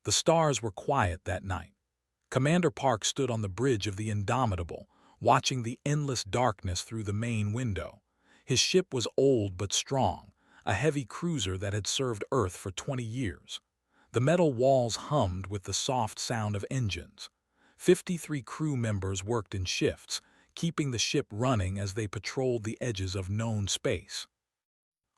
The stars were quiet that night. Commander Park stood on the bridge of the Indomitable, watching the endless darkness through the main window. His ship was old but strong, a heavy cruiser that had served Earth for 20 years. The metal walls hummed with the soft sound of engines. 53 crew members worked in shifts, keeping the ship running as they patrolled the edges of known space.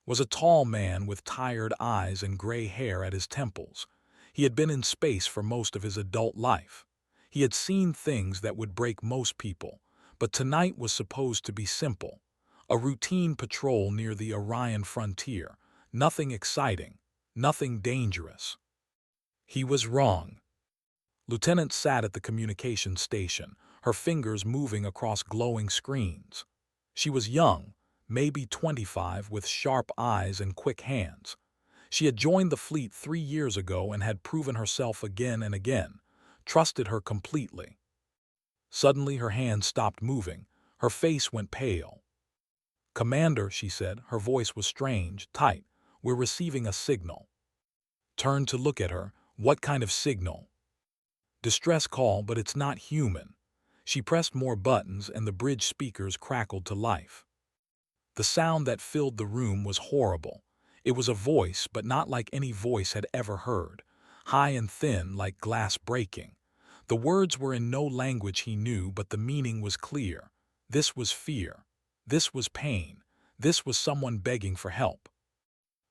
Was a tall man with tired eyes and gray hair at his temples. He had been in space for most of his adult life. He had seen things that would break most people, but tonight was supposed to be simple. A routine patrol near the Orion frontier. Nothing exciting, nothing dangerous. He was wrong. Lieutenant sat at the communications station, her fingers moving across glowing screens. She was young, maybe 25, with sharp eyes and quick hands. She had joined the fleet 3 years ago and had proven herself again and again, trusted her completely. Suddenly her hands stopped moving, her face went pale. "Commander," she said, her voice was strange, tight, "we're receiving a signal." Turned to look at her. What kind of signal? Distress call, but it's not human. She pressed more buttons and the bridge speakers crackled to life. The sound that filled the room was horrible. It was a voice, but not like any voice had ever heard. High and thin, like glass breaking. The words were in no language he knew, but the meaning was clear. This was fear. This was pain. This was someone begging for help.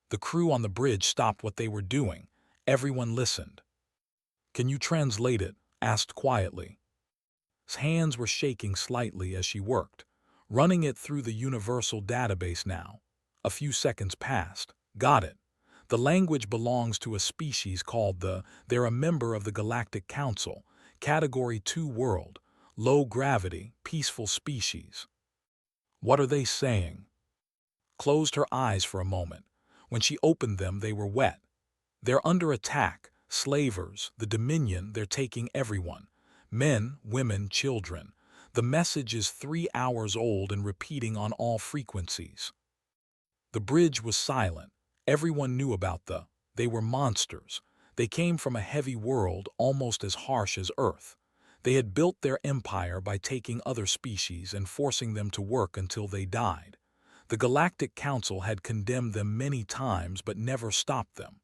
The crew on the bridge stopped what they were doing. Everyone listened. "Can you translate it?" asked quietly. His hands were shaking slightly as she worked, running it through the universal database now. A few seconds passed. "Got it. The language belongs to a species called they're a member of the Galactic Council, Category 2 world, low gravity, peaceful species." "What are they saying?" Closed her eyes for a moment. When she opened them, they were wet. "They're under attack. Slavers, the Dominion, they're taking everyone. Men, women, children. The message is 3 hours old and repeating on all frequencies." The bridge was silent. Everyone knew about they were monsters. They came from a heavy world almost as harsh as Earth. They had built their empire by taking other species and forcing them to work until they died. The Galactic Council had condemned them many times but never stopped them.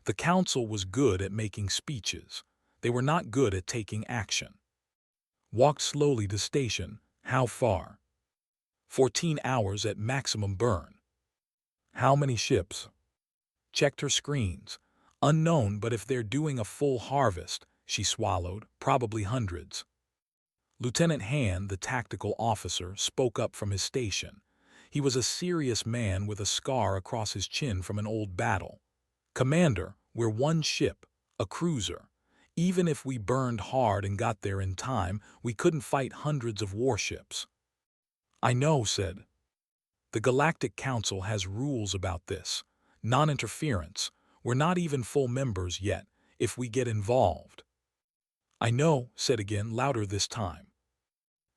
The Council was good at making speeches. They were not good at taking action. Walked slowly to station. "How far?" 14 hours at maximum burn." "How many ships?" Checked her screens. "Unknown, but if they're doing a full harvest," she swallowed, "probably hundreds." Lieutenant Han, the tactical officer, spoke up from his station. He was a serious man with a scar across his chin from an old battle. "Commander, we're one ship, a cruiser. Even if we burned hard and got there in time, we couldn't fight hundreds of warships." "I know," said. "The Galactic Council has rules about this. Non-interference. We're not even full members yet, if we get involved." "I know," said again, louder this time.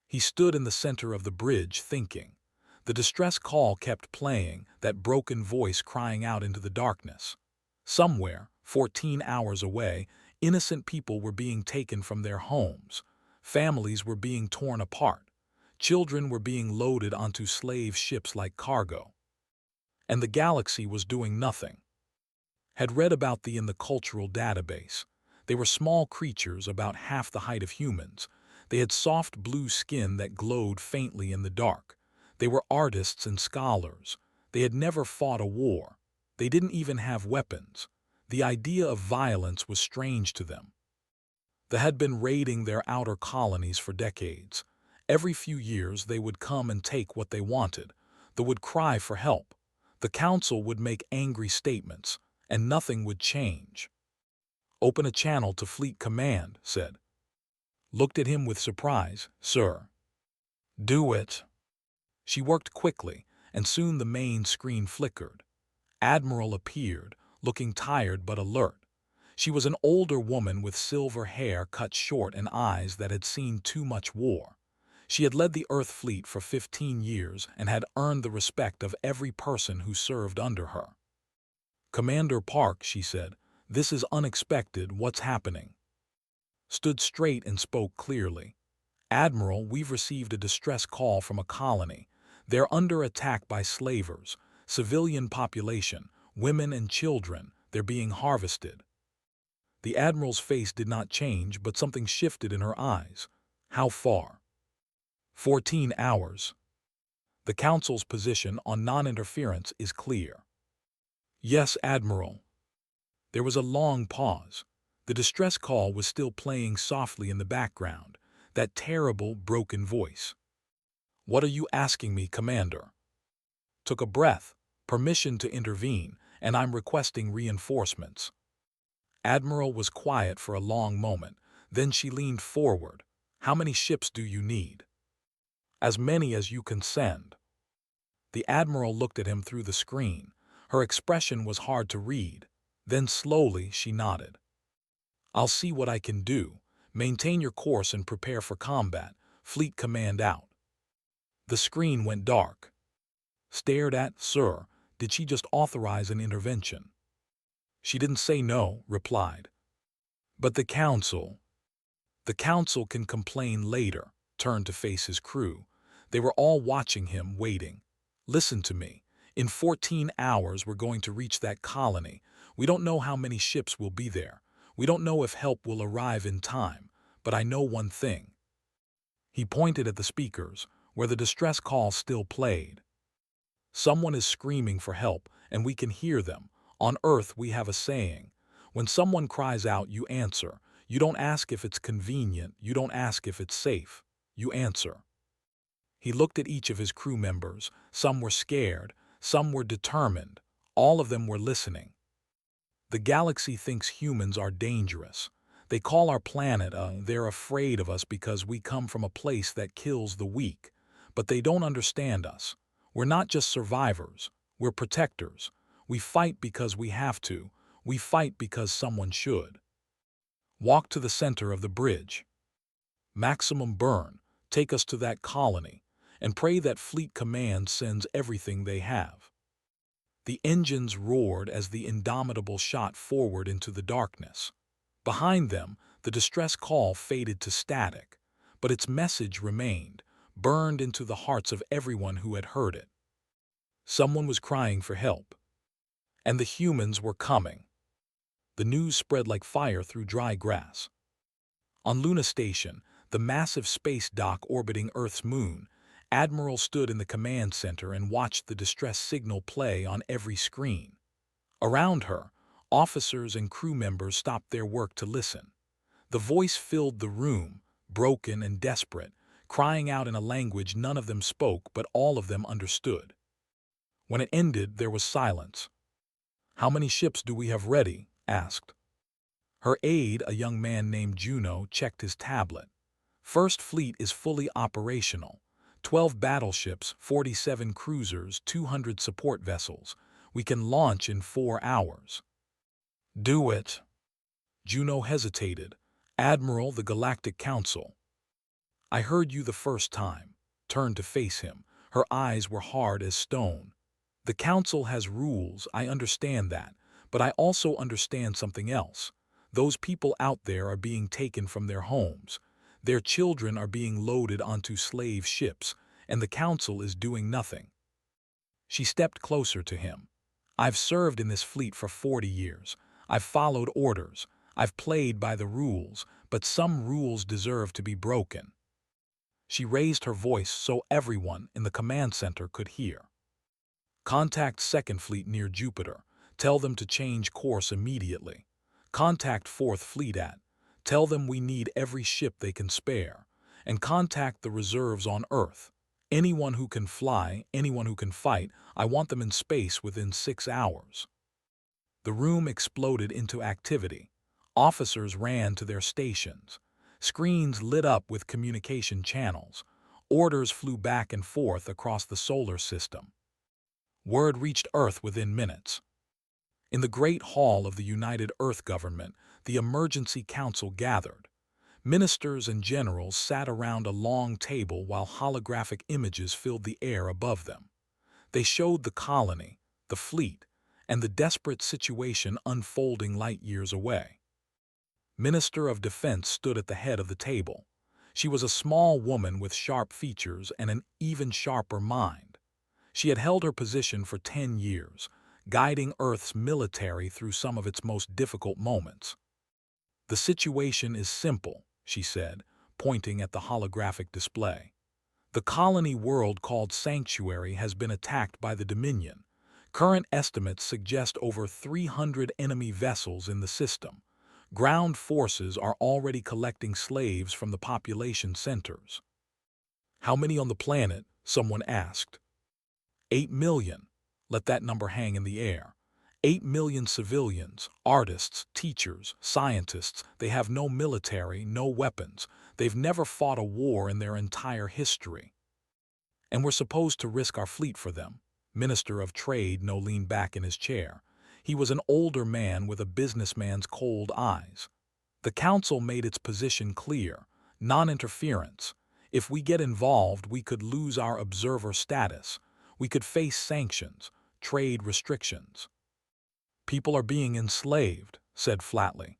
He stood in the center of the bridge, thinking. The distress call kept playing, that broken voice crying out into the darkness. Somewhere, 14 hours away, innocent people were being taken from their homes. Families were being torn apart. Children were being loaded onto slave ships like cargo. And the galaxy was doing nothing. Had read about in the cultural database. They were small creatures about half the height of humans. They had soft blue skin that glowed faintly in the dark. They were artists and scholars. They had never fought a war. They didn't even have weapons. The idea of violence was strange to them. They had been raiding their outer colonies for decades. Every few years they would come and take what they wanted. They would cry for help. The council would make angry statements, and nothing would change. "Open a channel to Fleet Command," said. Looked at him with surprise. "Sir." "Do it." She worked quickly, and soon the main screen flickered. Admiral appeared, looking tired but alert. She was an older woman with silver hair cut short and eyes that had seen too much war. She had led the Earth fleet for 15 years and had earned the respect of every person who served under her. "Commander Park," she said, "This is unexpected. What's happening?" Stood straight and spoke clearly. "Admiral, we've received a distress call from a colony. They're under attack by slavers, civilian population, women and children. They're being harvested." The Admiral's face did not change, but something shifted in her eyes. "How far?" 14 hours. "The Council's position on non-interference is clear." "Yes, Admiral." There was a long pause. The distress call was still playing softly in the background, that terrible, broken voice. "What are you asking me, Commander?" Took a breath. "Permission to intervene, and I'm requesting reinforcements." Admiral was quiet for a long moment. Then she leaned forward. "How many ships do you need?" "As many as you can send." The Admiral looked at him through the screen. Her expression was hard to read. Then slowly she nodded. "I'll see what I can do. Maintain your course and prepare for combat. Fleet command out." The screen went dark. Stared at, "Sir, did she just authorize an intervention?" "She didn't say no," replied. "But the Council—" "The Council can complain later," turned to face his crew. They were all watching him, waiting. "Listen to me. In 14 hours we're going to reach that colony. We don't know how many ships will be there. We don't know if help will arrive in time. But I know one thing." He pointed at the speakers, where the distress call still played. "Someone is screaming for help, and we can hear them. On Earth we have a saying. When someone cries out, you answer. You don't ask if it's convenient. You don't ask if it's safe. You answer." He looked at each of his crew members. Some were scared. Some were determined. All of them were listening. "The galaxy thinks humans are dangerous. They call our planet they're afraid of us because we come from a place that kills the weak. But they don't understand us. We're not just survivors. We're protectors. We fight because we have to. We fight because someone should." "Walk to the center of the bridge. Maximum burn. Take us to that colony. And pray that Fleet Command sends everything they have." The engines roared as the Indomitable shot forward into the darkness. Behind them, the distress call faded to static, but its message remained, burned into the hearts of everyone who had heard it. Someone was crying for help. And the humans were coming. The news spread like fire through dry grass. On Luna Station, the massive space dock orbiting Earth's moon, Admiral stood in the command center and watched the distress signal play on every screen. Around her, officers and crew members stopped their work to listen. The voice filled the room, broken and desperate, crying out in a language none of them spoke but all of them understood. When it ended, there was silence. "How many ships do we have ready?" asked. Her aide, a young man named Juno, checked his tablet. "First Fleet is fully operational. 12 battleships, 47 cruisers, 200 support vessels. We can launch in 4 hours." "Do it." Juno hesitated. "Admiral, the Galactic Council." "I heard you the first time." Turned to face him. Her eyes were hard as stone. "The Council has rules, I understand that. But I also understand something else. Those people out there are being taken from their homes. Their children are being loaded onto slave ships, and the Council is doing nothing." She stepped closer to him. "I've served in this fleet for 40 years. I've followed orders. I've played by the rules, but some rules deserve to be broken." She raised her voice so everyone in the command center could hear. "Contact Second Fleet near Jupiter. Tell them to change course immediately. Contact Fourth Fleet at. Tell them we need every ship they can spare. And contact the reserves on Earth. Anyone who can fly, anyone who can fight, I want them in space within 6 hours." The room exploded into activity. Officers ran to their stations. Screens lit up with communication channels. Orders flew back and forth across the solar system. Word reached Earth within minutes. In the Great Hall of the United Earth Government, the Emergency Council gathered. Ministers and generals sat around a long table while holographic images filled the air above them. They showed the colony, the fleet, and the desperate situation unfolding light years away. Minister of Defense stood at the head of the table. She was a small woman with sharp features and an even sharper mind. She had held her position for 10 years, guiding Earth's military through some of its most difficult moments. "The situation is simple," she said, pointing at the holographic display. "The colony world called Sanctuary has been attacked by the Dominion. Current estimates suggest over 300 enemy vessels in the system. Ground forces are already collecting slaves from the population centers." "How many on the planet?" someone asked. 8 million. Let that number hang in the air. 8 million civilians, artists, teachers, scientists. They have no military, no weapons. They've never fought a war in their entire history. "And we're supposed to risk our fleet for them." Minister of Trade No leaned back in his chair. He was an older man with a businessman's cold eyes. "The Council made its position clear: non-interference. If we get involved, we could lose our observer status. We could face sanctions, trade restrictions." "People are being enslaved," said flatly.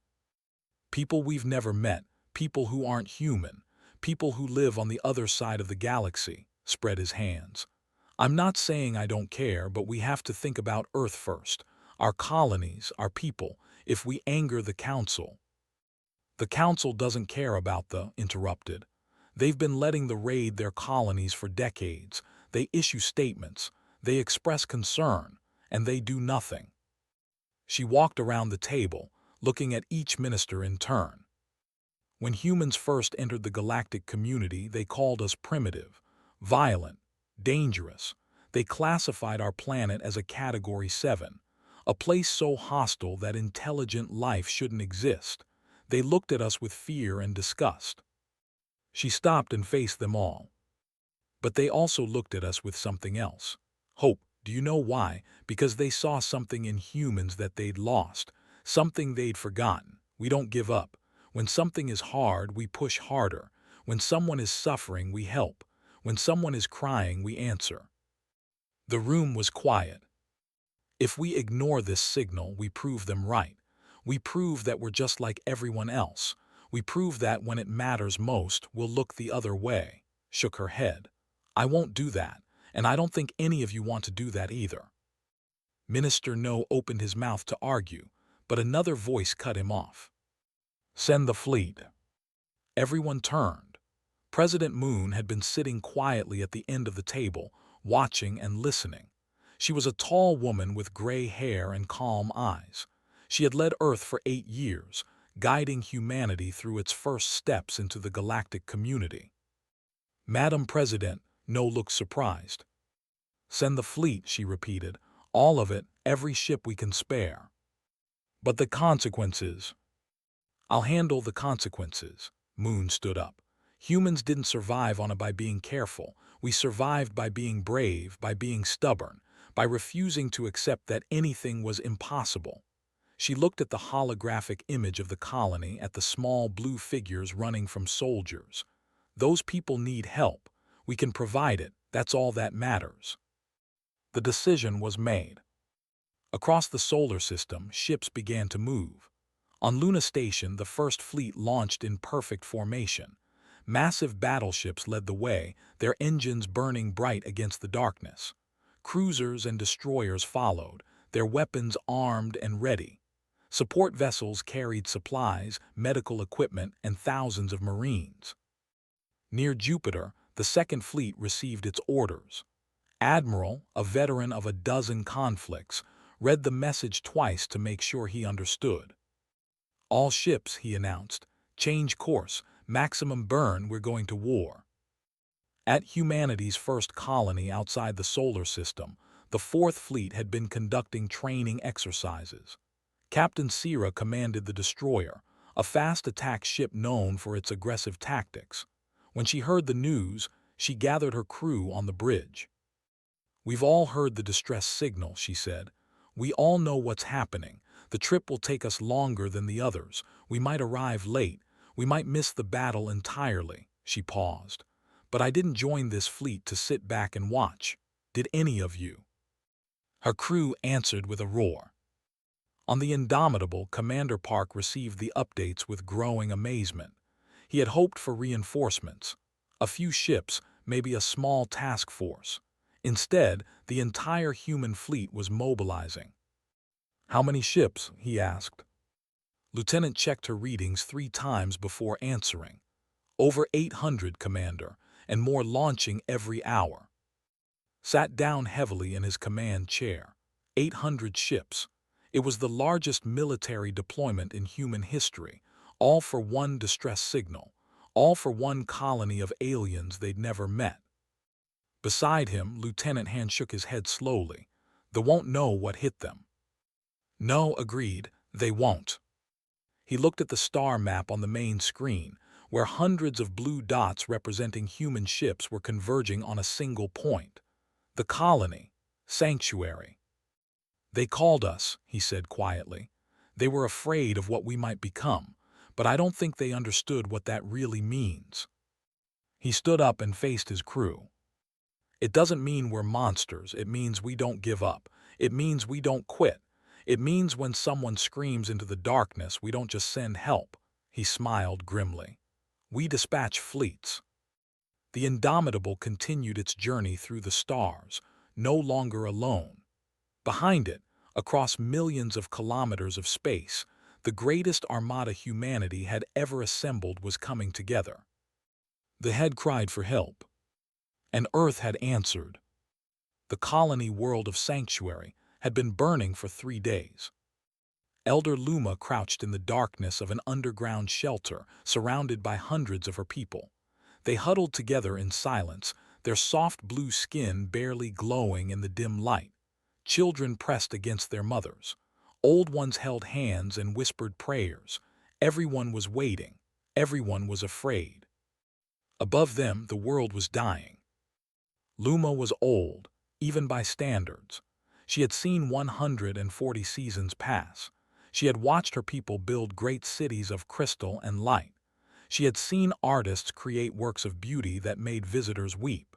"People we've never met, people who aren't human, people who live on the other side of the galaxy," spread his hands. "I'm not saying I don't care, but we have to think about Earth first. Our colonies, our people. If we anger the Council—" "The Council doesn't care about the," interrupted. "They've been letting the raid their colonies for decades. They issue statements, they express concern, and they do nothing." She walked around the table, looking at each minister in turn. "When humans first entered the galactic community, they called us primitive, violent, dangerous. They classified our planet as a Category 7, a place so hostile that intelligent life shouldn't exist. They looked at us with fear and disgust." She stopped and faced them all. "But they also looked at us with something else. Hope. Do you know why? Because they saw something in humans that they'd lost, something they'd forgotten. We don't give up. When something is hard, we push harder. When someone is suffering, we help. When someone is crying, we answer." The room was quiet. "If we ignore this signal, we prove them right. We prove that we're just like everyone else. We prove that when it matters most, we'll look the other way." Shook her head. "I won't do that, and I don't think any of you want to do that either." Minister No opened his mouth to argue, but another voice cut him off. "Send the fleet." Everyone turned. President Moon had been sitting quietly at the end of the table, watching and listening. She was a tall woman with gray hair and calm eyes. She had led Earth for 8 years, guiding humanity through its first steps into the galactic community. "Madam President," No looked surprised. "Send the fleet," she repeated. "All of it, every ship we can spare." "But the consequences—" "I'll handle the consequences." Moon stood up. "Humans didn't survive on it by being careful. We survived by being brave, by being stubborn, by refusing to accept that anything was impossible." She looked at the holographic image of the colony, at the small blue figures running from soldiers. "Those people need help. We can provide it. That's all that matters." The decision was made. Across the solar system, ships began to move. On Luna Station, the first fleet launched in perfect formation. Massive battleships led the way, their engines burning bright against the darkness. Cruisers and destroyers followed, their weapons armed and ready. Support vessels carried supplies, medical equipment, and thousands of Marines. Near Jupiter, the Second Fleet received its orders. Admiral, a veteran of a dozen conflicts, read the message twice to make sure he understood. "All ships," he announced, "change course, maximum burn, we're going to war." At humanity's first colony outside the solar system, the Fourth Fleet had been conducting training exercises. Captain Sierra commanded the destroyer, a fast attack ship known for its aggressive tactics. When she heard the news, she gathered her crew on the bridge. "We've all heard the distress signal," she said. "We all know what's happening. The trip will take us longer than the others. We might arrive late. We might miss the battle entirely." She paused. "But I didn't join this fleet to sit back and watch. Did any of you?" Her crew answered with a roar. On the Indomitable, Commander Park received the updates with growing amazement. He had hoped for reinforcements, a few ships, maybe a small task force. Instead, the entire human fleet was mobilizing. "How many ships?" he asked. Lieutenant checked her readings 3 times before answering. "Over 800, Commander, and more launching every hour." Sat down heavily in his command chair. 800 ships. It was the largest military deployment in human history, all for one distress signal, all for one colony of aliens they'd never met. Beside him, Lieutenant Han shook his head slowly. "They won't know what hit them." "No," agreed, "they won't." He looked at the star map on the main screen, where hundreds of blue dots representing human ships were converging on a single point. The colony, sanctuary. "They called us," he said quietly. "They were afraid of what we might become, but I don't think they understood what that really means." He stood up and faced his crew. "It doesn't mean we're monsters. It means we don't give up. It means we don't quit. It means when someone screams into the darkness, we don't just send help." He smiled grimly. "We dispatch fleets." The Indomitable continued its journey through the stars, no longer alone. Behind it, across millions of kilometers of space, the greatest armada humanity had ever assembled was coming together. The head cried for help, and Earth had answered. The colony world of Sanctuary had been burning for 3 days. Elder Luma crouched in the darkness of an underground shelter, surrounded by hundreds of her people. They huddled together in silence, their soft blue skin barely glowing in the dim light. Children pressed against their mothers. Old ones held hands and whispered prayers. Everyone was waiting. Everyone was afraid. Above them, the world was dying. Luma was old, even by standards. She had seen 140 seasons pass. She had watched her people build great cities of crystal and light. She had seen artists create works of beauty that made visitors weep.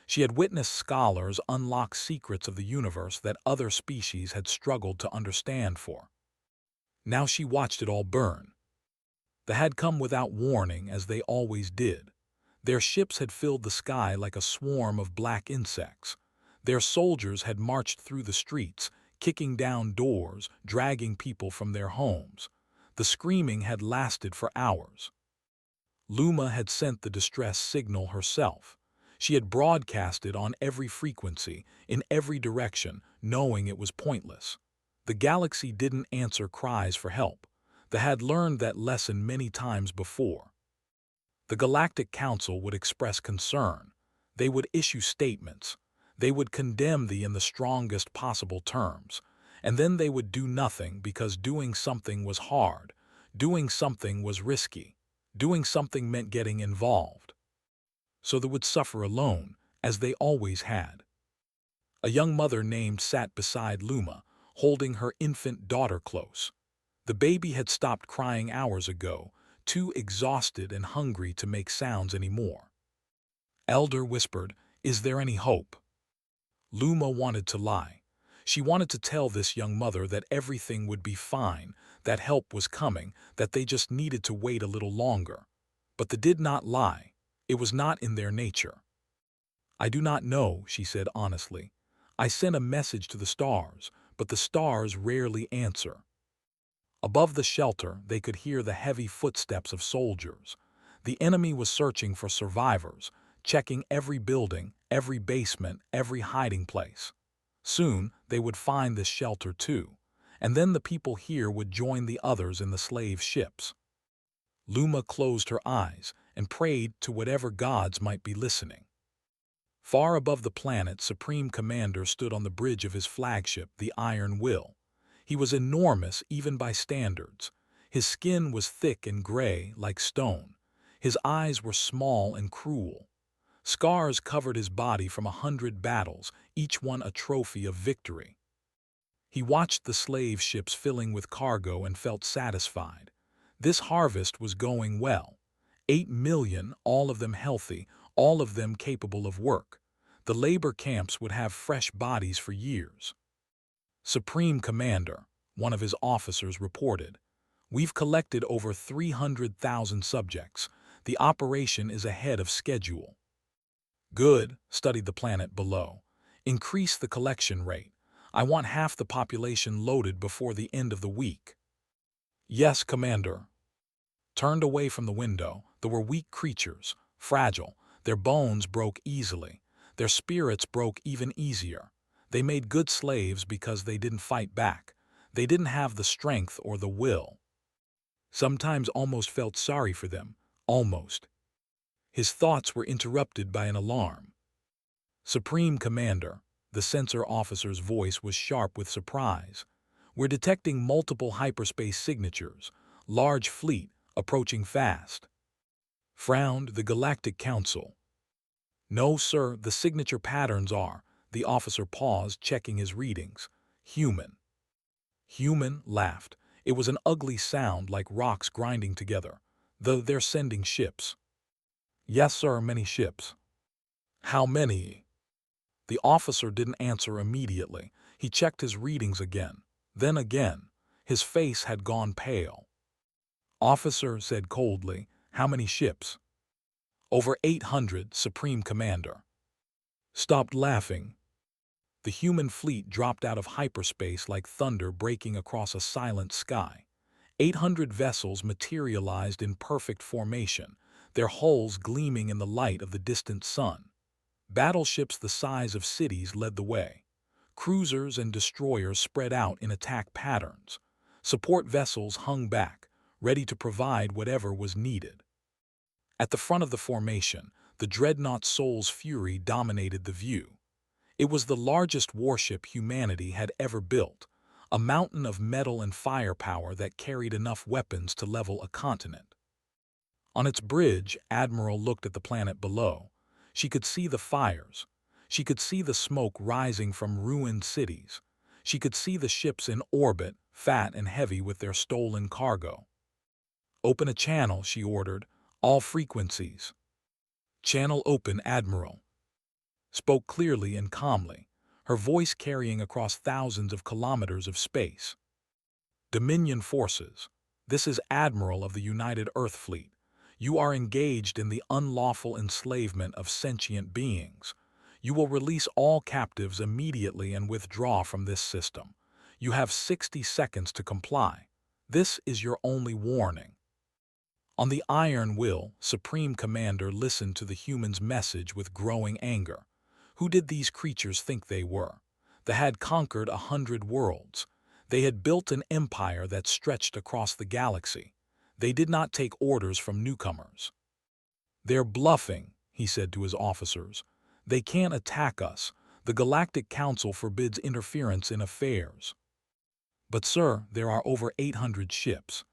She had witnessed scholars unlock secrets of the universe that other species had struggled to understand for. Now she watched it all burn. They had come without warning, as they always did. Their ships had filled the sky like a swarm of black insects. Their soldiers had marched through the streets, kicking down doors, dragging people from their homes. The screaming had lasted for hours. Luma had sent the distress signal herself. She had broadcasted on every frequency, in every direction, knowing it was pointless. The galaxy didn't answer cries for help. They had learned that lesson many times before. The Galactic Council would express concern. They would issue statements. They would condemn thee in the strongest possible terms. And then they would do nothing, because doing something was hard. Doing something was risky. Doing something meant getting involved. So they would suffer alone, as they always had. A young mother named sat beside Luma, holding her infant daughter close. The baby had stopped crying hours ago, too exhausted and hungry to make sounds anymore. Elder whispered, "Is there any hope?" Luma wanted to lie. She wanted to tell this young mother that everything would be fine, that help was coming, that they just needed to wait a little longer. But they did not lie. It was not in their nature. "I do not know," she said honestly. "I sent a message to the stars, but the stars rarely answer." Above the shelter, they could hear the heavy footsteps of soldiers. The enemy was searching for survivors, checking every building, every basement, every hiding place. Soon, they would find this shelter too, and then the people here would join the others in the slave ships. Luma closed her eyes and prayed to whatever gods might be listening. Far above the planet, Supreme Commander stood on the bridge of his flagship, the Iron Will. He was enormous even by standards. His skin was thick and gray like stone. His eyes were small and cruel. Scars covered his body from 100 battles, each one a trophy of victory. He watched the slave ships filling with cargo and felt satisfied. This harvest was going well. 8 million, all of them healthy, all of them capable of work. The labor camps would have fresh bodies for years. Supreme Commander, one of his officers reported. We've collected over 300,000 subjects. The operation is ahead of schedule. Good, studied the planet below. Increase the collection rate. I want half the population loaded before the end of the week. Yes, Commander. Turned away from the window, there were weak creatures, fragile. Their bones broke easily. Their spirits broke even easier. They made good slaves because they didn't fight back. They didn't have the strength or the will. Sometimes almost felt sorry for them, almost. His thoughts were interrupted by an alarm. Supreme Commander, the sensor officer's voice was sharp with surprise. We're detecting multiple hyperspace signatures, large fleet, approaching fast. Frowned the Galactic Council. No, sir, the signature patterns are, the officer paused, checking his readings. Human. Human laughed. It was an ugly sound like rocks grinding together. They're sending ships. Yes, sir, many ships. How many? The officer didn't answer immediately. He checked his readings again. Then again. His face had gone pale. Officer said coldly, how many ships? Over 800, Supreme Commander. Stopped laughing. The human fleet dropped out of hyperspace like thunder breaking across a silent sky. 800 vessels materialized in perfect formation, their hulls gleaming in the light of the distant sun. Battleships the size of cities led the way. Cruisers and destroyers spread out in attack patterns. Support vessels hung back, ready to provide whatever was needed. At the front of the formation, the dreadnought Soul's Fury dominated the view. It was the largest warship humanity had ever built, a mountain of metal and firepower that carried enough weapons to level a continent. On its bridge, Admiral looked at the planet below. She could see the fires. She could see the smoke rising from ruined cities. She could see the ships in orbit, fat and heavy with their stolen cargo. Open a channel, she ordered. All frequencies. Channel open, Admiral. Spoke clearly and calmly, her voice carrying across thousands of kilometers of space. Dominion forces. This is Admiral of the United Earth Fleet. You are engaged in the unlawful enslavement of sentient beings. You will release all captives immediately and withdraw from this system. You have 60 seconds to comply. This is your only warning. On the iron will, Supreme Commander listened to the human's message with growing anger. Who did these creatures think they were? They had conquered 100 worlds. They had built an empire that stretched across the galaxy. They did not take orders from newcomers. They're bluffing, he said to his officers. They can't attack us. The Galactic Council forbids interference in affairs. But sir, there are over 800 ships.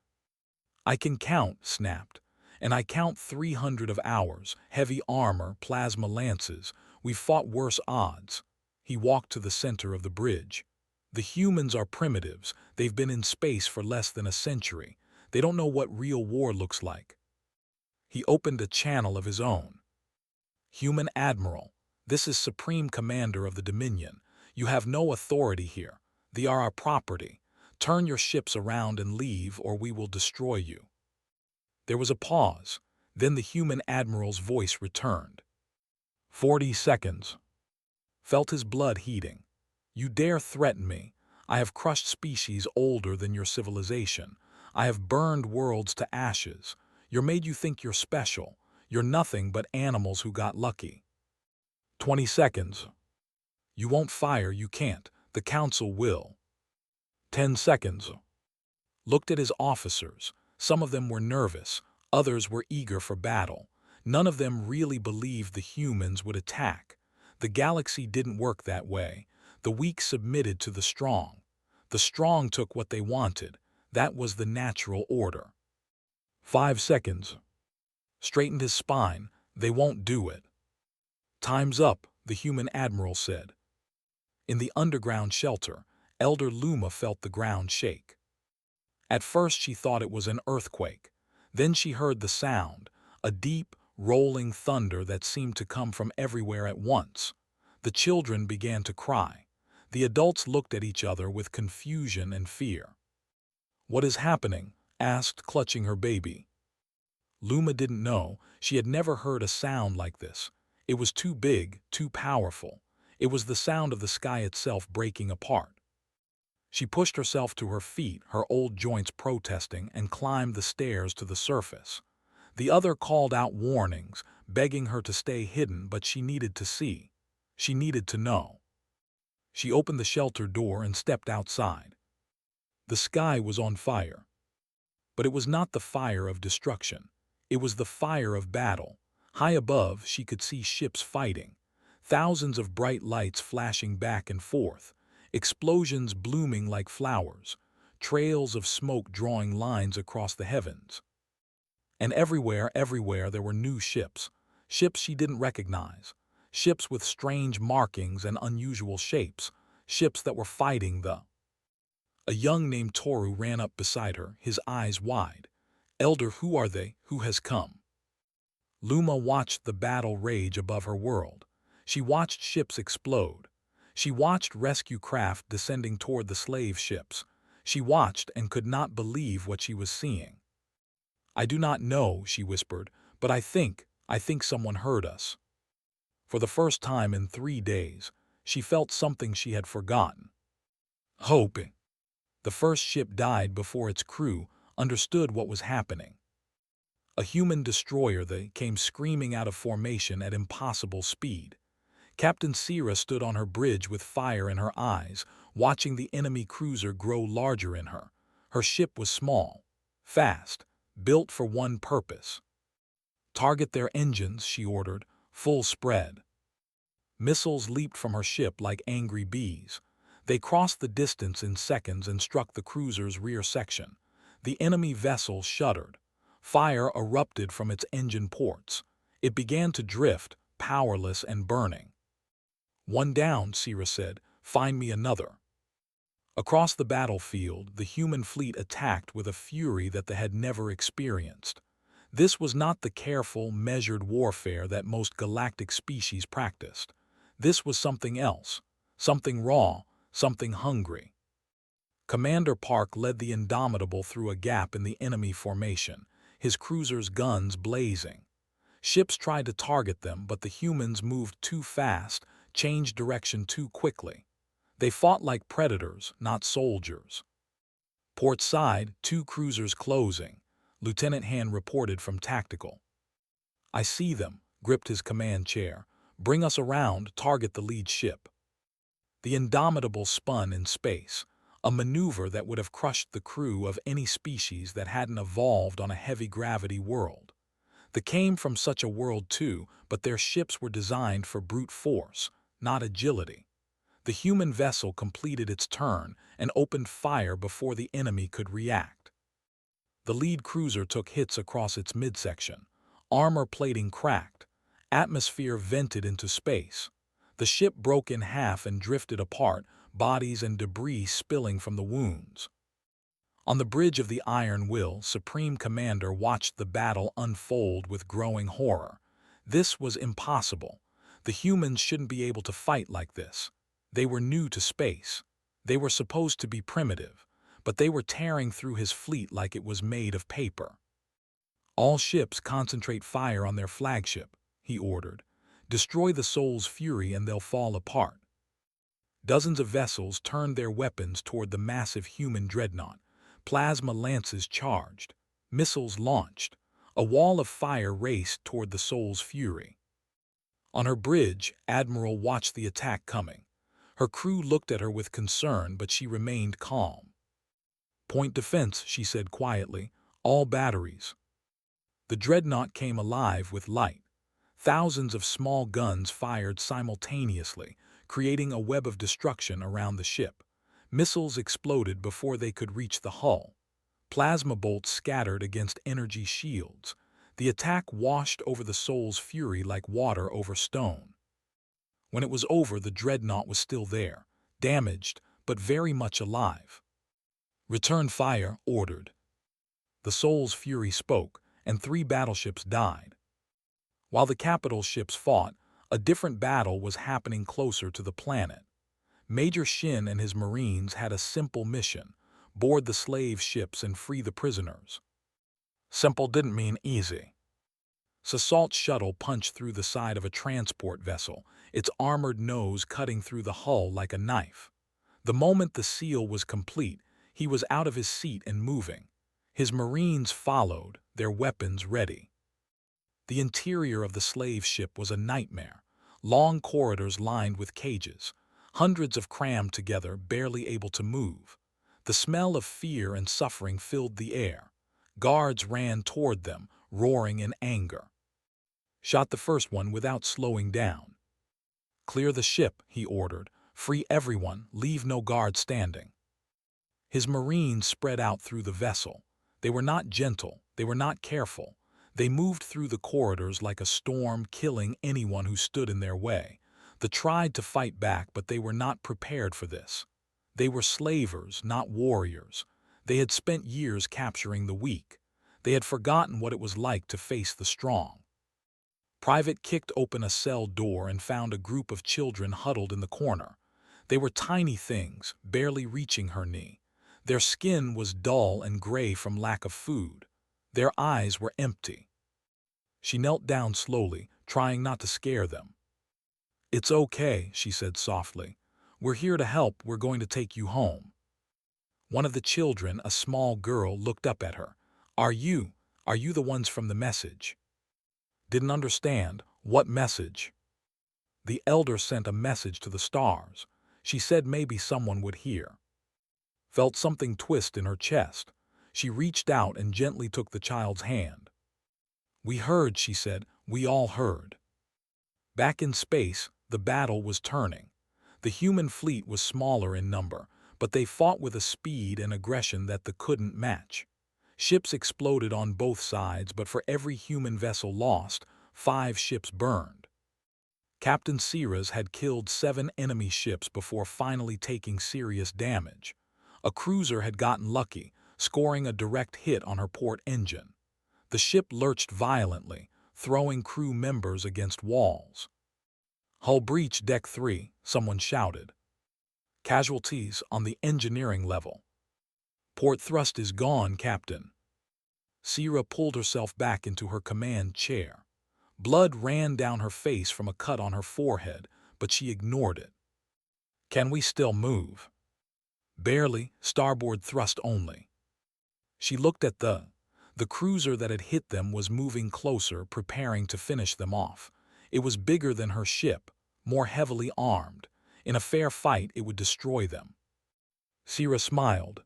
I can count, snapped. And I count 300 of ours, heavy armor, plasma lances. We've fought worse odds. He walked to the center of the bridge. The humans are primitives. They've been in space for less than a century. They don't know what real war looks like. He opened a channel of his own. Human Admiral, this is Supreme Commander of the Dominion. You have no authority here. They are our property. Turn your ships around and leave, or we will destroy you. There was a pause. Then the human Admiral's voice returned. 40 seconds. Felt his blood heating. You dare threaten me. I have crushed species older than your civilization. I have burned worlds to ashes. You're made you think you're special. You're nothing but animals who got lucky. 20 seconds. You won't fire, you can't. The council will. 10 seconds. Looked at his officers. Some of them were nervous. Others were eager for battle. None of them really believed the humans would attack. The galaxy didn't work that way. The weak submitted to the strong. The strong took what they wanted. That was the natural order. 5 seconds. Straightened his spine. They won't do it. Time's up, the human admiral said. In the underground shelter, Elder Luma felt the ground shake. At first she thought it was an earthquake. Then she heard the sound, a deep, rolling thunder that seemed to come from everywhere at once. The children began to cry. The adults looked at each other with confusion and fear. "What is happening?" asked, clutching her baby. Luma didn't know. She had never heard a sound like this. It was too big, too powerful. It was the sound of the sky itself breaking apart. She pushed herself to her feet, her old joints protesting, and climbed the stairs to the surface. The other called out warnings, begging her to stay hidden, but she needed to see. She needed to know. She opened the shelter door and stepped outside. The sky was on fire. But it was not the fire of destruction. It was the fire of battle. High above, she could see ships fighting. Thousands of bright lights flashing back and forth. Explosions blooming like flowers. Trails of smoke drawing lines across the heavens. And everywhere, there were new ships. Ships she didn't recognize. Ships with strange markings and unusual shapes. Ships that were fighting A young named Toru ran up beside her, his eyes wide. "Elder, who are they? Who has come?" Luma watched the battle rage above her world. She watched ships explode. She watched rescue craft descending toward the slave ships. She watched and could not believe what she was seeing. "I do not know," she whispered, "but I think someone heard us." For the first time in 3 days, she felt something she had forgotten. Hope. The first ship died before its crew understood what was happening. A human destroyer, they came screaming out of formation at impossible speed. Captain Sierra stood on her bridge with fire in her eyes, watching the enemy cruiser grow larger in her. Her ship was small, fast, built for one purpose. "Target their engines," she ordered, full spread. Missiles leaped from her ship like angry bees. They crossed the distance in seconds and struck the cruiser's rear section. The enemy vessel shuddered. Fire erupted from its engine ports. It began to drift, powerless and burning. "One down," Sierra said. "Find me another." Across the battlefield, the human fleet attacked with a fury that they had never experienced. This was not the careful, measured warfare that most galactic species practiced. This was something else, something raw, something hungry. Commander Park led the Indomitable through a gap in the enemy formation, his cruiser's guns blazing. Ships tried to target them, but the humans moved too fast, changed direction too quickly. They fought like predators, not soldiers. Port side, 2 cruisers closing, Lieutenant Han reported from Tactical. "I see them," gripped his command chair. "Bring us around, target the lead ship." The Indomitable spun in space, a maneuver that would have crushed the crew of any species that hadn't evolved on a heavy-gravity world. They came from such a world too, but their ships were designed for brute force, not agility. The human vessel completed its turn and opened fire before the enemy could react. The lead cruiser took hits across its midsection. Armor plating cracked. Atmosphere vented into space. The ship broke in half and drifted apart, bodies and debris spilling from the wounds. On the bridge of the Iron Will, Supreme Commander watched the battle unfold with growing horror. This was impossible. The humans shouldn't be able to fight like this. They were new to space. They were supposed to be primitive, but they were tearing through his fleet like it was made of paper. "All ships concentrate fire on their flagship," he ordered. "Destroy the Soul's Fury and they'll fall apart." Dozens of vessels turned their weapons toward the massive human dreadnought. Plasma lances charged. Missiles launched. A wall of fire raced toward the Soul's Fury. On her bridge, Admiral watched the attack coming. Her crew looked at her with concern, but she remained calm. "Point defense," she said quietly. "All batteries." The dreadnought came alive with light. Thousands of small guns fired simultaneously, creating a web of destruction around the ship. Missiles exploded before they could reach the hull. Plasma bolts scattered against energy shields. The attack washed over the Soul's Fury like water over stone. When it was over, the dreadnought was still there, damaged, but very much alive. "Return fire," ordered. The Soul's Fury spoke, and 3 battleships died. While the capital ships fought, a different battle was happening closer to the planet. Major Shin and his Marines had a simple mission: board the slave ships and free the prisoners. Simple didn't mean easy. Sassalt's shuttle punched through the side of a transport vessel, its armored nose cutting through the hull like a knife. The moment the seal was complete, he was out of his seat and moving. His Marines followed, their weapons ready. The interior of the slave ship was a nightmare. Long corridors lined with cages, hundreds of crammed together, barely able to move. The smell of fear and suffering filled the air. Guards ran toward them, roaring in anger. Shot the first one without slowing down. "Clear the ship," he ordered. "Free everyone, leave no guard standing." His Marines spread out through the vessel. They were not gentle, they were not careful. They moved through the corridors like a storm, killing anyone who stood in their way. They tried to fight back, but they were not prepared for this. They were slavers, not warriors. They had spent years capturing the weak. They had forgotten what it was like to face the strong. Private kicked open a cell door and found a group of children huddled in the corner. They were tiny things, barely reaching her knee. Their skin was dull and gray from lack of food. Their eyes were empty. She knelt down slowly, trying not to scare them. "It's okay," she said softly. "We're here to help. We're going to take you home." One of the children, a small girl, looked up at her. Are you the ones from the message?" "Didn't understand. What message?" "The elder sent a message to the stars. She said maybe someone would hear." Felt something twist in her chest. She reached out and gently took the child's hand. "We heard," she said. "We all heard." Back in space, the battle was turning. The human fleet was smaller in number, but they fought with a speed and aggression that they couldn't match. Ships exploded on both sides, but for every human vessel lost, 5 ships burned. Captain Siras had killed 7 enemy ships before finally taking serious damage. A cruiser had gotten lucky, scoring a direct hit on her port engine. The ship lurched violently, throwing crew members against walls. "Hull breach, Deck 3, someone shouted. "Casualties on the engineering level." "Port thrust is gone, Captain." Sierra pulled herself back into her command chair. Blood ran down her face from a cut on her forehead, but she ignored it. "Can we still move?" "Barely, starboard thrust only." She looked at the cruiser that had hit them was moving closer, preparing to finish them off. It was bigger than her ship, more heavily armed. In a fair fight, it would destroy them. Sierra smiled.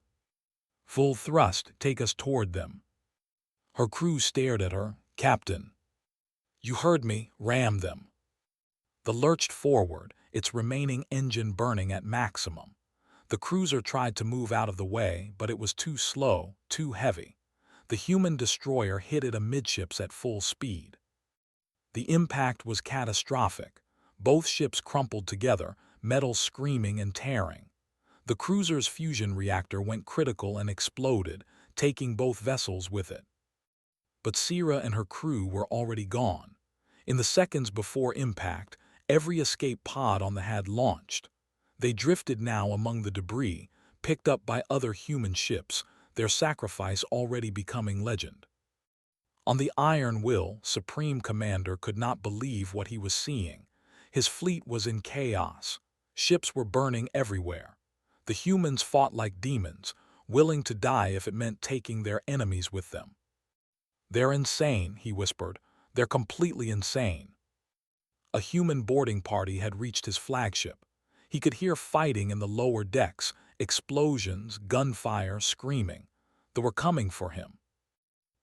"Full thrust, take us toward them." Her crew stared at her. "Captain." "You heard me, ram them." The lurched forward, its remaining engine burning at maximum. The cruiser tried to move out of the way, but it was too slow, too heavy. The human destroyer hit it amidships at full speed. The impact was catastrophic. Both ships crumpled together, metal screaming and tearing. The cruiser's fusion reactor went critical and exploded, taking both vessels with it. But Sierra and her crew were already gone. In the seconds before impact, every escape pod on the had launched. They drifted now among the debris, picked up by other human ships, their sacrifice already becoming legend. On the Iron Will, Supreme Commander could not believe what he was seeing. His fleet was in chaos. Ships were burning everywhere. The humans fought like demons, willing to die if it meant taking their enemies with them. "They're insane," he whispered. "They're completely insane." A human boarding party had reached his flagship. He could hear fighting in the lower decks, explosions, gunfire, screaming. They were coming for him.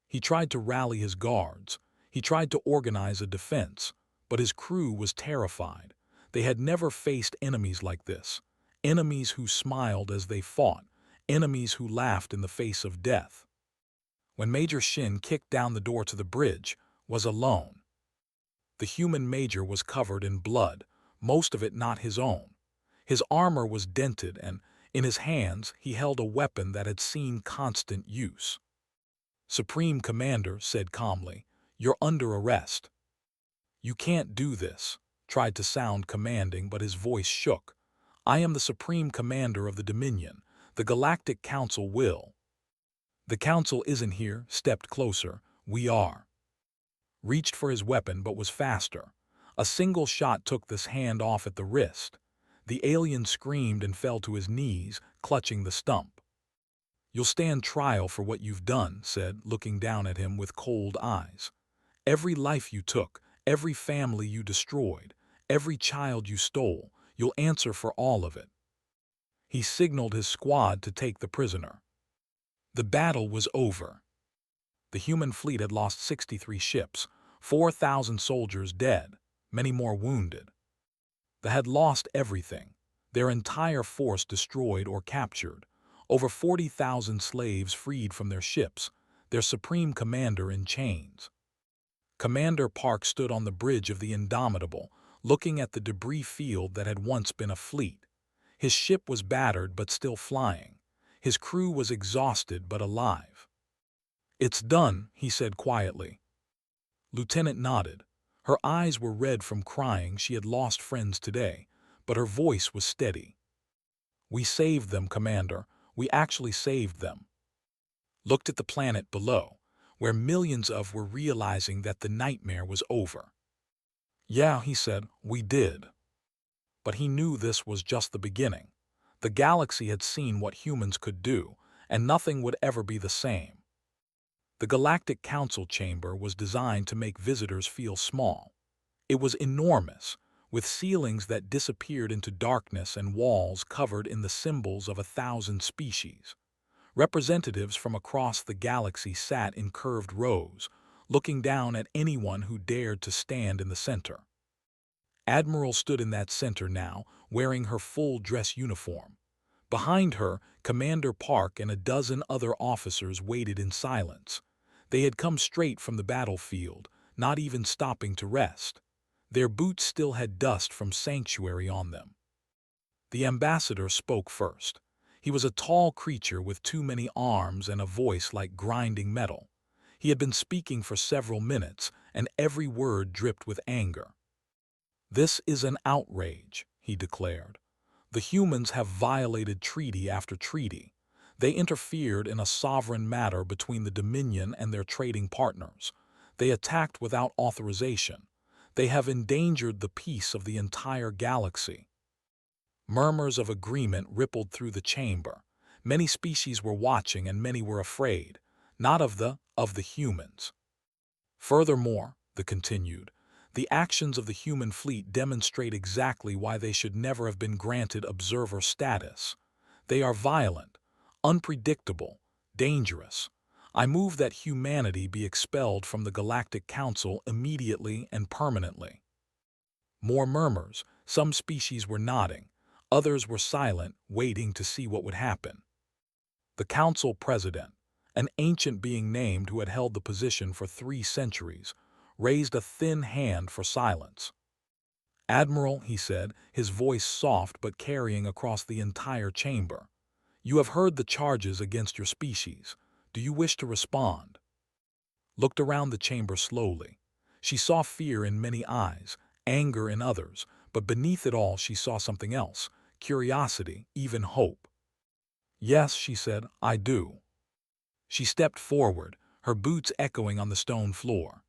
He tried to rally his guards. He tried to organize a defense, but his crew was terrified. They had never faced enemies like this. Enemies who smiled as they fought. Enemies who laughed in the face of death. When Major Shin kicked down the door to the bridge, was alone. The human major was covered in blood, most of it not his own. His armor was dented, and in his hands he held a weapon that had seen constant use. "Supreme Commander," said calmly, "you're under arrest." "You can't do this," tried to sound commanding, but his voice shook. I am the Supreme Commander of the Dominion. The Galactic Council will. The Council isn't here, stepped closer. We are. Reached for his weapon but was faster. A single shot took this hand off at the wrist. The alien screamed and fell to his knees, clutching the stump. You'll stand trial for what you've done, said, looking down at him with cold eyes. Every life you took, every family you destroyed, every child you stole, you'll answer for all of it. He signaled his squad to take the prisoner. The battle was over. The human fleet had lost 63 ships, 4,000 soldiers dead, many more wounded. They had lost everything, their entire force destroyed or captured, over 40,000 slaves freed from their ships, their supreme commander in chains. Commander Park stood on the bridge of the Indomitable, looking at the debris field that had once been a fleet. His ship was battered but still flying. His crew was exhausted but alive. It's done, he said quietly. Lieutenant nodded. Her eyes were red from crying. She had lost friends today, but her voice was steady. We saved them, Commander. We actually saved them. Looked at the planet below, where millions of were realizing that the nightmare was over. Yeah, he said, we did. But he knew this was just the beginning. The galaxy had seen what humans could do, and nothing would ever be the same. The Galactic Council chamber was designed to make visitors feel small. It was enormous, with ceilings that disappeared into darkness and walls covered in the symbols of 1,000 species. Representatives from across the galaxy sat in curved rows, looking down at anyone who dared to stand in the center. Admiral stood in that center now, wearing her full dress uniform. Behind her, Commander Park and a dozen other officers waited in silence. They had come straight from the battlefield, not even stopping to rest. Their boots still had dust from sanctuary on them. The ambassador spoke first. He was a tall creature with too many arms and a voice like grinding metal. He had been speaking for several minutes, and every word dripped with anger. This is an outrage, he declared. The humans have violated treaty after treaty. They interfered in a sovereign matter between the Dominion and their trading partners. They attacked without authorization. They have endangered the peace of the entire galaxy. Murmurs of agreement rippled through the chamber. Many species were watching and many were afraid, not of the humans. Furthermore, they continued, the actions of the human fleet demonstrate exactly why they should never have been granted observer status. They are violent, unpredictable, dangerous. I move that humanity be expelled from the Galactic Council immediately and permanently. More murmurs. Some species were nodding. Others were silent, waiting to see what would happen. The council president, an ancient being named who had held the position for 3 centuries, raised a thin hand for silence. Admiral, he said, his voice soft but carrying across the entire chamber. You have heard the charges against your species. Do you wish to respond? Looked around the chamber slowly. She saw fear in many eyes, anger in others, but beneath it all she saw something else, curiosity, even hope. Yes, she said, I do. She stepped forward, her boots echoing on the stone floor.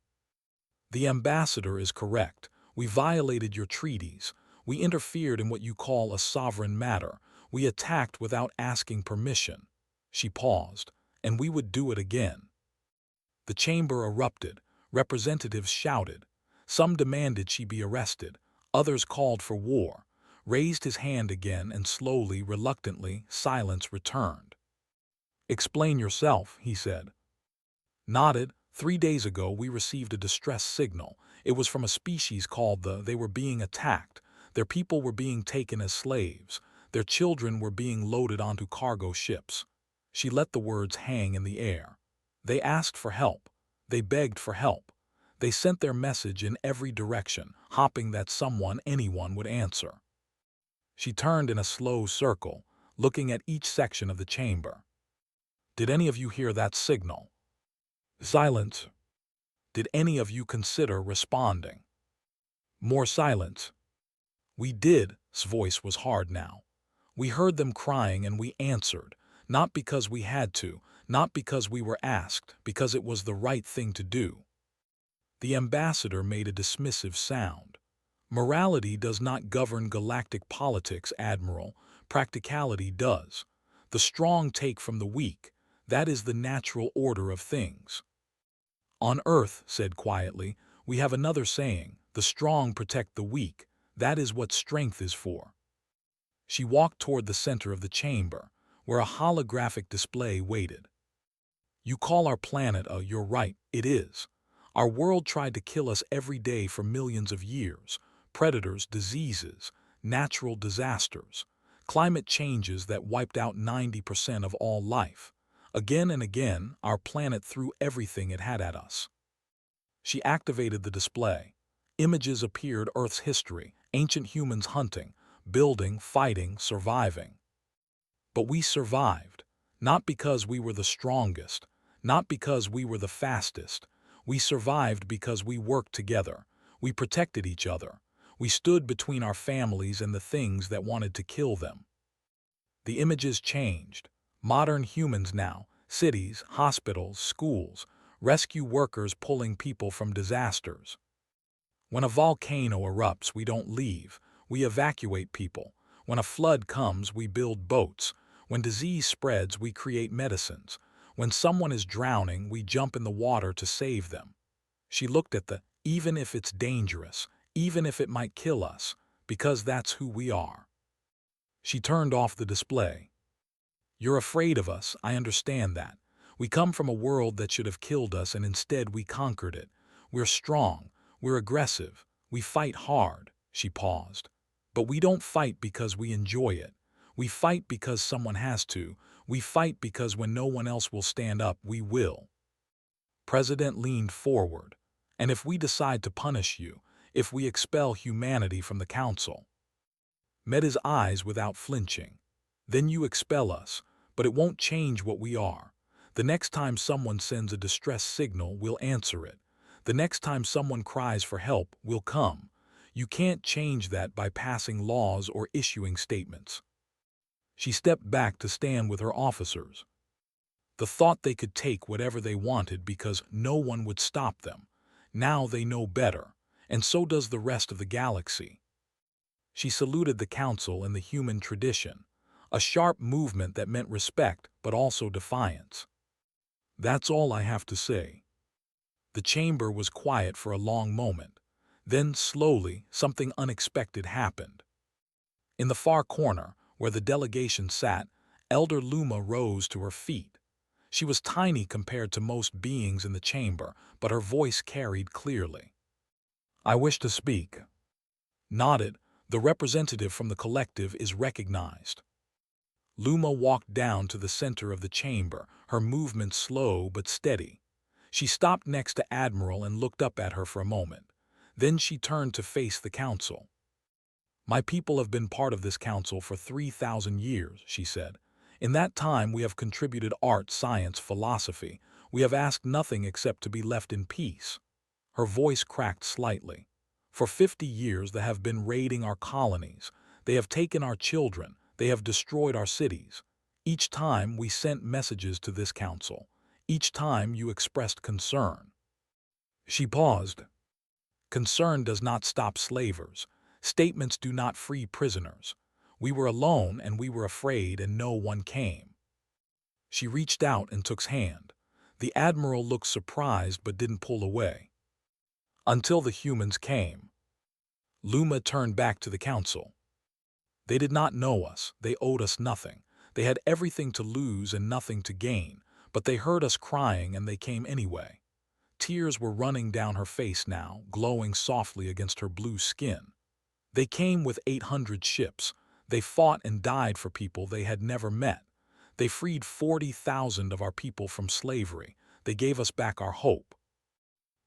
The ambassador is correct. We violated your treaties. We interfered in what you call a sovereign matter. We attacked without asking permission. She paused, and we would do it again. The chamber erupted. Representatives shouted. Some demanded she be arrested. Others called for war. Raised his hand again and slowly, reluctantly, silence returned. Explain yourself, he said. Nodded. 3 days ago we received a distress signal. It was from a species called they were being attacked. Their people were being taken as slaves. Their children were being loaded onto cargo ships. She let the words hang in the air. They asked for help. They begged for help. They sent their message in every direction, hoping that someone, anyone, would answer. She turned in a slow circle, looking at each section of the chamber. Did any of you hear that signal? Silence. Did any of you consider responding? More silence. We did. His voice was hard now. We heard them crying and we answered, not because we had to, not because we were asked, because it was the right thing to do. The ambassador made a dismissive sound. Morality does not govern galactic politics, Admiral. Practicality does. The strong take from the weak. That is the natural order of things. On Earth, said quietly, we have another saying, the strong protect the weak. That is what strength is for. She walked toward the center of the chamber, where a holographic display waited. You call our planet you're right, it is. Our world tried to kill us every day for millions of years. Predators, diseases, natural disasters, climate changes that wiped out 90% of all life. Again and again, our planet threw everything it had at us. She activated the display. Images appeared: Earth's history, ancient humans hunting, building, fighting, surviving. But we survived, not because we were the strongest, not because we were the fastest. We survived because we worked together. We protected each other. We stood between our families and the things that wanted to kill them. The images changed. Modern humans now, cities, hospitals, schools, rescue workers pulling people from disasters. When a volcano erupts, we don't leave. We evacuate people. When a flood comes, we build boats. When disease spreads, we create medicines. When someone is drowning, we jump in the water to save them. She looked at the, even if it's dangerous, even if it might kill us, because that's who we are. She turned off the display. You're afraid of us, I understand that. We come from a world that should have killed us and instead we conquered it. We're strong, we're aggressive, we fight hard. She paused. But we don't fight because we enjoy it. We fight because someone has to. We fight because when no one else will stand up, we will. President leaned forward. And if we decide to punish you, if we expel humanity from the council? Met his eyes without flinching. Then you expel us, but it won't change what we are. The next time someone sends a distress signal, we'll answer it. The next time someone cries for help, we'll come. You can't change that by passing laws or issuing statements. She stepped back to stand with her officers. The thought they could take whatever they wanted because no one would stop them. Now they know better, and so does the rest of the galaxy. She saluted the council in the human tradition, a sharp movement that meant respect but also defiance. That's all I have to say. The chamber was quiet for a long moment. Then, slowly, something unexpected happened. In the far corner, where the delegation sat, Elder Luma rose to her feet. She was tiny compared to most beings in the chamber, but her voice carried clearly. I wish to speak. Nodded, the representative from the collective is recognized. Luma walked down to the center of the chamber, her movement slow but steady. She stopped next to Admiral and looked up at her for a moment. Then she turned to face the council. My people have been part of this council for 3,000 years, she said. In that time we have contributed art, science, philosophy. We have asked nothing except to be left in peace. Her voice cracked slightly. For 50 years they have been raiding our colonies. They have taken our children. They have destroyed our cities. Each time we sent messages to this council. Each time you expressed concern. She paused. Concern does not stop slavers. Statements do not free prisoners. We were alone and we were afraid and no one came. She reached out and took his hand. The Admiral looked surprised but didn't pull away. Until the humans came. Luma turned back to the council. They did not know us. They owed us nothing. They had everything to lose and nothing to gain, but they heard us crying and they came anyway. Tears were running down her face now, glowing softly against her blue skin. They came with 800 ships. They fought and died for people they had never met. They freed 40,000 of our people from slavery. They gave us back our hope.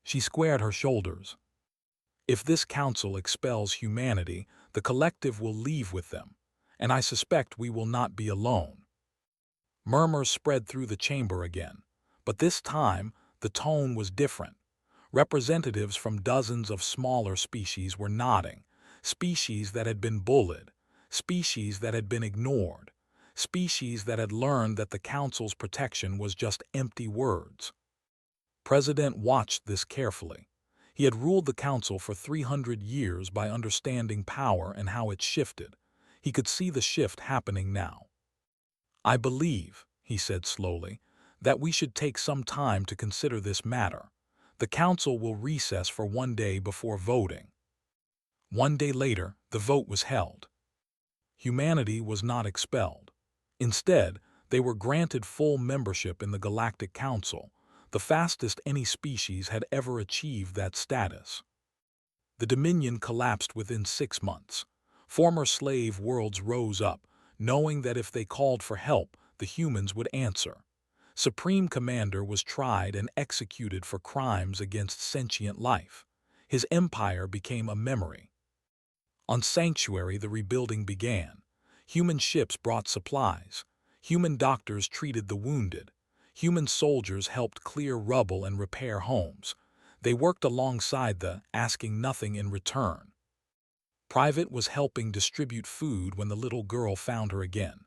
She squared her shoulders. If this council expels humanity, the collective will leave with them, and I suspect we will not be alone. Murmurs spread through the chamber again, but this time the tone was different. Representatives from dozens of smaller species were nodding, species that had been bullied, species that had been ignored, species that had learned that the Council's protection was just empty words. President watched this carefully. He had ruled the Council for 300 years by understanding power and how it shifted. He could see the shift happening now. "I believe," he said slowly, "that we should take some time to consider this matter. The Council will recess for 1 day before voting." 1 day later, the vote was held. Humanity was not expelled. Instead, they were granted full membership in the Galactic Council, the fastest any species had ever achieved that status. The Dominion collapsed within 6 months. Former slave worlds rose up, knowing that if they called for help, the humans would answer. Supreme Commander was tried and executed for crimes against sentient life. His empire became a memory. On Sanctuary, the rebuilding began. Human ships brought supplies. Human doctors treated the wounded. Human soldiers helped clear rubble and repair homes. They worked alongside asking nothing in return. Private was helping distribute food when the little girl found her again.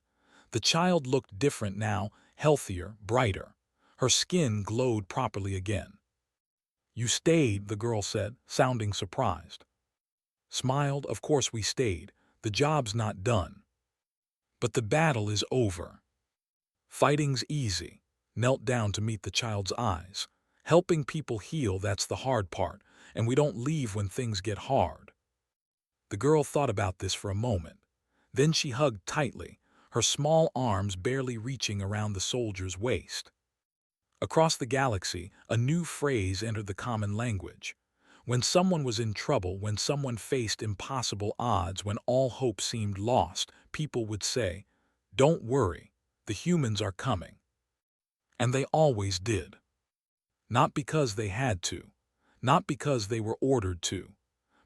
The child looked different now, healthier, brighter. Her skin glowed properly again. "You stayed," the girl said, sounding surprised. Smiled, "Of course we stayed. The job's not done. But the battle is over." Fighting's easy. Knelt down to meet the child's eyes. "Helping people heal, that's the hard part, and we don't leave when things get hard." The girl thought about this for a moment. Then she hugged tightly, her small arms barely reaching around the soldier's waist. Across the galaxy, a new phrase entered the common language. When someone was in trouble, when someone faced impossible odds, when all hope seemed lost, people would say, "Don't worry, the humans are coming." And they always did. Not because they had to, not because they were ordered to,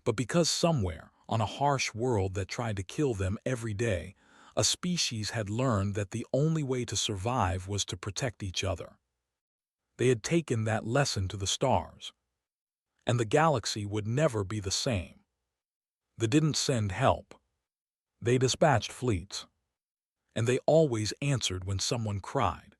but because somewhere, on a harsh world that tried to kill them every day, a species had learned that the only way to survive was to protect each other. They had taken that lesson to the stars. And the galaxy would never be the same. They didn't send help. They dispatched fleets. And they always answered when someone cried.